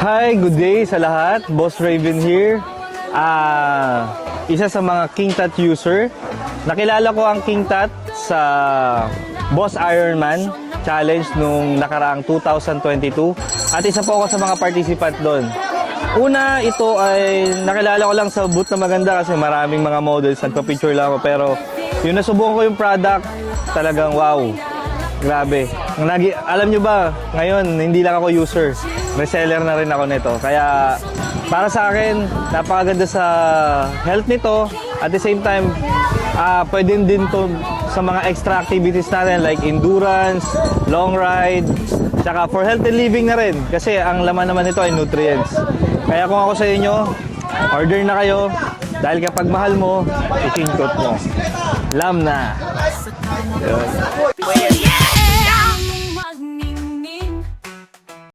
Hi, good day sa lahat. Boss Raven here. Isa sa mga KingTat user. Nakilala ko ang KingTat sa Boss Ironman Challenge nung nakaraang 2022. At isa po ako sa mga participant doon. Una, ito ay nakilala ko lang sa booth na maganda kasi maraming mga models. Nagpa-picture lang ako pero yung nasubukan ko yung product, talagang wow. Grabe. Alam nyo ba, ngayon hindi lang ako user. Reseller na rin ako nito. Kaya para sa akin, napakaganda sa health nito. At the same time, pwede din to sa mga extra activities natin like endurance, long ride, tsaka for healthy living na rin. Kasi ang laman naman nito ay nutrients. Kaya kung ako sa inyo, order na kayo. Dahil kapag mahal mo, ikintot mo. Lam na. Yun.